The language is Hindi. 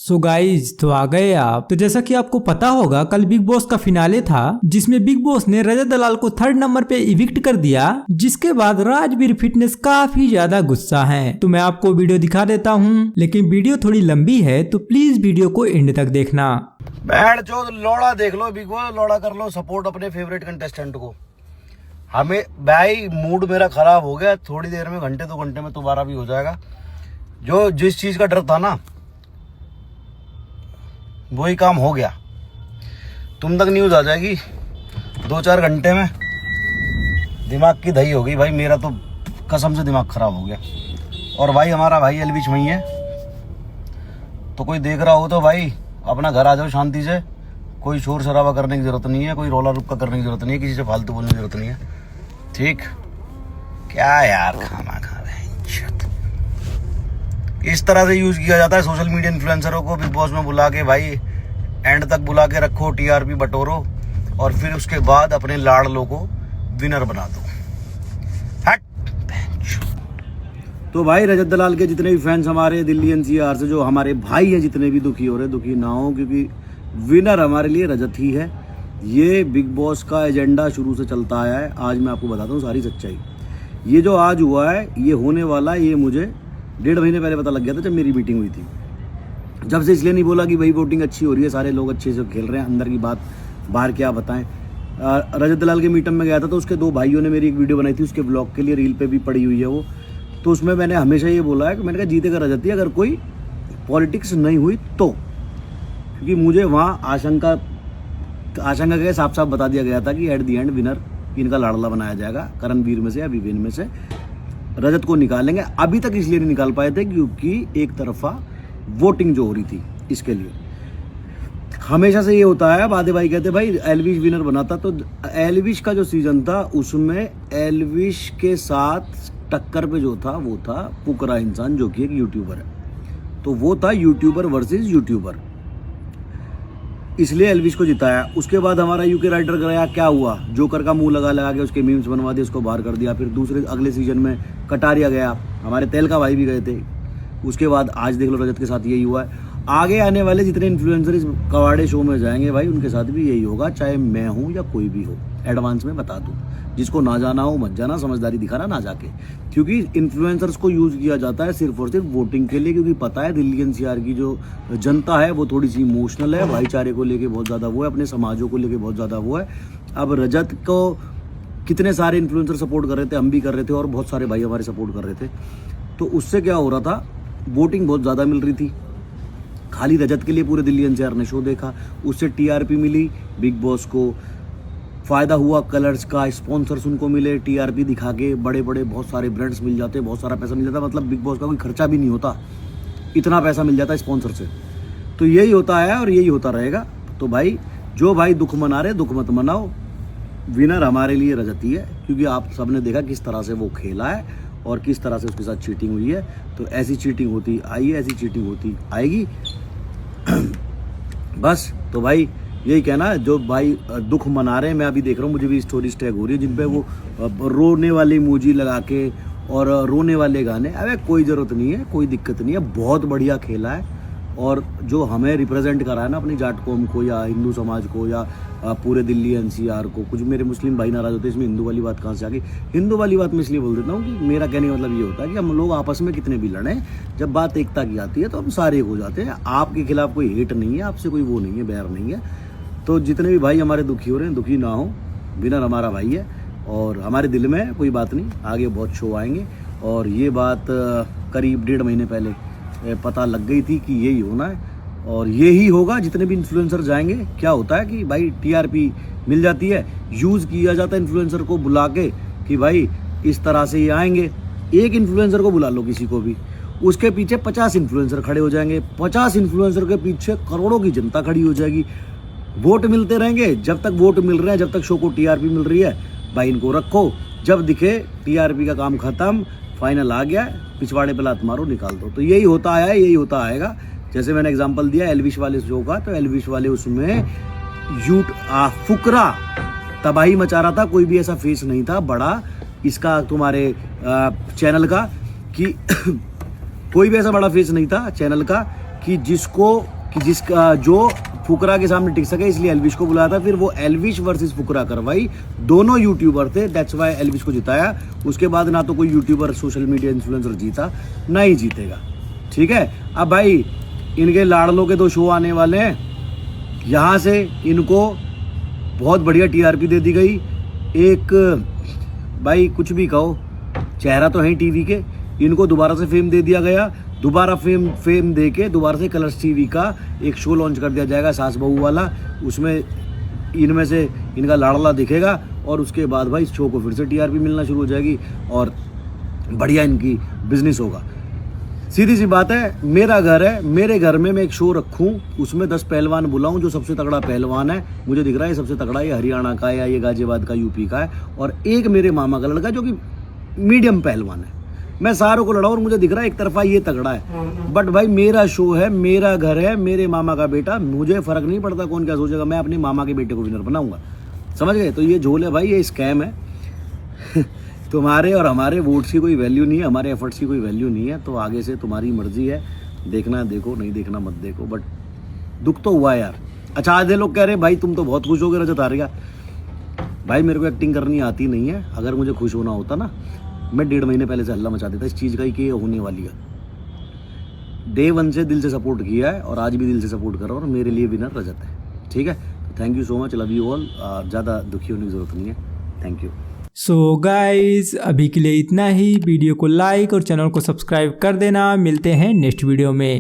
सो गाइज तो आ गए आप। तो जैसा कि आपको पता होगा कल बिग बॉस का फिनाले था जिसमें बिग बॉस ने रजत दलाल को 3rd नंबर पे इविक्ट कर दिया, जिसके बाद राजवीर फिटनेस काफी ज्यादा गुस्सा है। तो मैं आपको वीडियो दिखा देता हूँ, लेकिन वीडियो थोड़ी लंबी है तो प्लीज वीडियो को एंड तक देखना। बैठ जो लौड़ा देख लो, बिग बॉस लौड़ा कर लो सपोर्ट अपने फेवरेट कंटेस्टेंट को। हमें भाई मूड मेरा खराब हो गया, थोड़ी देर में घंटे 2 घंटे में दोबारा भी हो जाएगा। जो जिस चीज का डर था ना वही काम हो गया। तुम तक न्यूज आ जाएगी 2-4 घंटे में। दिमाग की दही हो गई भाई, मेरा तो कसम से दिमाग खराब हो गया। और भाई हमारा भाई एलविश वही है, तो कोई देख रहा हो तो भाई अपना घर आ जाओ शांति से। कोई शोर शराबा करने की जरूरत नहीं है, कोई रोला रुक्का करने की जरूरत नहीं है, किसी से फालतू बोलने की जरूरत नहीं है। ठीक क्या यार, खाना खा रहे हैं। इस तरह से यूज किया जाता है सोशल मीडिया इन्फ्लुएंसरों को। बिग बॉस में बुला के भाई एंड तक बुला के रखो, टीआरपी बटोरो और फिर उसके बाद अपने लाडलों को विनर बना दो। हट। तो भाई रजत दलाल के जितने भी फैंस हमारे दिल्ली एनसीआर से जो हमारे भाई हैं, जितने भी दुखी हो रहे दुखी ना हो, क्योंकि विनर हमारे लिए रजत ही है। ये बिग बॉस का एजेंडा शुरू से चलता आया है। आज मैं आपको बताता हूँ सारी सच्चाई। ये जो आज हुआ है ये होने वाला, ये मुझे 1.5 महीने पहले पता लग गया था जब मेरी मीटिंग हुई थी। जब से इसलिए नहीं बोला कि भाई वोटिंग अच्छी हो रही है, सारे लोग अच्छे से खेल रहे हैं, अंदर की बात बाहर क्या बताएं। रजत दलाल के मीटिंग में गया था तो उसके 2 भाइयों ने मेरी एक वीडियो बनाई थी, उसके ब्लॉग के लिए रील पे भी पड़ी हुई है वो। तो उसमें मैंने हमेशा ये बोला है कि मैंने कहा जीतेगा रजत ही, अगर कोई पॉलिटिक्स नहीं हुई तो। क्योंकि मुझे वहाँ आशंका के साफ साफ बता दिया गया था कि एट दी एंड विनर इनका लाडला बनाया जाएगा, करणवीर में से या विवेन में से रजत को निकालेंगे। अभी तक इसलिए नहीं निकाल पाए थे क्योंकि एक तरफा वोटिंग जो हो रही थी, इसके लिए। हमेशा से ये होता है, बादे भाई कहते भाई एलविश विनर बना था। तो एलविश का जो सीजन था उसमें एलविश के साथ टक्कर पे जो था वो था पुकरा इंसान, जो कि एक यूट्यूबर है। तो वो था यूट्यूबर वर्सेस यूट्यूबर, इसलिए एलविश को जिताया। उसके बाद हमारा यूके राइडर गया, क्या हुआ, जोकर का मुंह लगा के उसके मीम्स बनवा दिए, उसको बाहर कर दिया। फिर अगले सीजन में कटारिया गया, हमारे तेल का भाई भी गए थे। उसके बाद आज देख लो रजत के साथ यही हुआ है। आगे आने वाले जितने इन्फ्लुएंसर इस कवाड़े शो में जाएंगे भाई उनके साथ भी यही होगा, चाहे मैं हूँ या कोई भी हो। एडवांस में बता दूँ, जिसको ना जाना हो मत जाना, समझदारी दिखाना ना जाके। क्योंकि इन्फ्लुएंसर्स को यूज किया जाता है सिर्फ और सिर्फ वोटिंग के लिए, क्योंकि पता है दिल्ली एनसीआर की जो जनता है वो थोड़ी सी इमोशनल है, भाईचारे को लेके बहुत ज़्यादा वो है, अपने समाजों को लेके बहुत ज़्यादा वो है। अब रजत को कितने सारे इन्फ्लुएंसर सपोर्ट कर रहे थे, हम भी कर रहे थे और बहुत सारे भाई हमारे सपोर्ट कर रहे थे। तो उससे क्या हो रहा था, वोटिंग बहुत ज़्यादा मिल रही थी। खाली रजत के लिए पूरे दिल्ली एनसीआर ने शो देखा, उससे टीआरपी मिली, बिग बॉस को फ़ायदा हुआ, कलर्स का स्पॉन्सर्स उनको मिले, टीआरपी दिखा के बड़े बड़े बहुत सारे ब्रांड्स मिल जाते, बहुत सारा पैसा मिल जाता। मतलब बिग बॉस का कोई खर्चा भी नहीं होता, इतना पैसा मिल जाता स्पॉन्सर से। तो यही होता है और यही होता रहेगा। तो भाई जो भाई दुख मना रहे दुख मत मनाओ, विनर हमारे लिए रजत ही है। क्योंकि आप सबने देखा किस तरह से वो खेला है और किस तरह से उसके साथ चीटिंग हुई है। तो ऐसी चीटिंग होती आई है, ऐसी चीटिंग होती आएगी। बस तो भाई यही कहना है, जो भाई दुख मना रहे हैं, मैं अभी देख रहा हूँ मुझे भी स्टोरीज टैग हो रही है जिन पे वो रोने वाली इमोजी लगा के और रोने वाले गाने। अबे कोई ज़रूरत नहीं है, कोई दिक्कत नहीं है, बहुत बढ़िया खेला है। और जो हमें रिप्रेजेंट करा है ना अपनी जाट कौम को या हिंदू समाज को या पूरे दिल्ली एनसीआर को। कुछ मेरे मुस्लिम भाई नाराज होते हैं इसमें हिंदू वाली बात कहाँ से आ गई। हिंदू वाली बात मैं इसलिए बोल देता हूँ कि मेरा कहने का मतलब ये होता है कि हम लोग आपस में कितने भी लड़ें, जब बात एकता की आती है तो हम सारे हो जाते हैं। आपके खिलाफ कोई हेट नहीं है, आपसे कोई वो नहीं है, बैर नहीं है। तो जितने भी भाई हमारे दुखी हो रहे हैं, दुखी ना हो, विनर हमारा भाई है और हमारे दिल में है, कोई बात नहीं, आगे बहुत शो आएंगे। और ये बात करीब 1.5 महीने पहले पता लग गई थी कि यही होना है और यही होगा। जितने भी इन्फ्लुएंसर जाएंगे, क्या होता है कि भाई टीआरपी मिल जाती है, यूज़ किया जाता है इन्फ्लुएंसर को बुला के कि भाई इस तरह से ये आएंगे। एक इन्फ्लुएंसर को बुला लो किसी को भी, उसके पीछे 50 इन्फ्लुएंसर खड़े हो जाएंगे, 50 इन्फ्लुएंसर के पीछे करोड़ों की जनता खड़ी हो जाएगी। वोट मिलते रहेंगे, जब तक वोट मिल रहे हैं, जब तक शो को टीआरपी मिल रही है, भाई इनको रखो। जब दिखे टीआरपी का काम खत्म, फाइनल आ गया, पिछवाड़े पे लात मारो, निकाल दो। तो यही होता आया है, यही होता आएगा। जैसे मैंने एग्जांपल दिया एलविश वाले शो का, तो एलविश वाले उसमें फुकरा तबाही मचा रहा था। कोई भी ऐसा फेस नहीं था बड़ा इसका तुम्हारे चैनल का कि कोई भी ऐसा बड़ा फेस नहीं था चैनल का कि जिसका जो फुकरा के सामने टिक सके, इसलिए एल्विश को बुलाया था। फिर वो एल्विश वर्सेस फुकरा करवाई, दोनों यूट्यूबर थे, दैट्स वाई एल्विश को जिताया। उसके बाद ना तो कोई यूट्यूबर सोशल मीडिया इन्फ्लुएंसर जीता, ना ही जीतेगा, ठीक है। अब भाई इनके लाडलों के 2 शो आने वाले हैं, यहाँ से इनको बहुत बढ़िया टीआरपी दे दी गई। एक भाई कुछ भी कहो, चेहरा तो है टीवी के, इनको दोबारा से फेम दे दिया गया। दोबारा फेम दे के दोबारा से कलर्स टीवी का एक शो लॉन्च कर दिया जाएगा, सास बहू वाला। उसमें इनमें से इनका लाडला दिखेगा और उसके बाद भाई इस शो को फिर से टीआरपी मिलना शुरू हो जाएगी और बढ़िया इनकी बिजनेस होगा। सीधी सी बात है, मेरा घर है, मेरे घर में मैं एक शो रखूं, उसमें 10 पहलवान बुलाऊं, जो सबसे तगड़ा पहलवान है मुझे दिख रहा है सबसे तगड़ा ये हरियाणा का है या ये गाजियाबाद का, यूपी का है, और एक मेरे मामा का लड़का जो कि मीडियम पहलवान है। मैं सारों को लड़ाऊं और मुझे दिख रहा है एक तरफा ये तगड़ा है। बट भाई मेरा शो है, मेरा घर है, मेरे मामा का बेटा, मुझे फर्क नहीं पड़ता कौन क्या सोचेगा, मैं अपने मामा के बेटे को विनर बनाऊंगा, समझ गए। तो ये झोल है भाई, ये स्कैम है। तुम्हारे और हमारे वोट्स की कोई वैल्यू नहीं है, हमारे एफर्ट्स की कोई वैल्यू नहीं है। तो आगे से तुम्हारी मर्जी है, देखना देखो, नहीं देखना मत देखो। बट दुख तो हुआ यार। अच्छा, आधे लोग कह रहे भाई तुम तो बहुत खुश हो गए रजत हार गया। भाई मेरे को एक्टिंग करनी आती नहीं है, अगर मुझे खुश होना होता ना, मैं 1.5 महीने पहले से हल्ला मचा देता इस चीज़ का ही कि ये होने वाली है। डे 1 से दिल से सपोर्ट किया है और आज भी दिल से सपोर्ट कर रहा हूँ, और मेरे लिए विनर रजत है, ठीक है। Thank you so much, love you all. ज़्यादा दुखी होने की जरूरत नहीं है, थैंक यू। सो गाइज अभी के लिए इतना ही। वीडियो को लाइक और चैनल को सब्सक्राइब कर देना। मिलते हैं नेक्स्ट वीडियो में।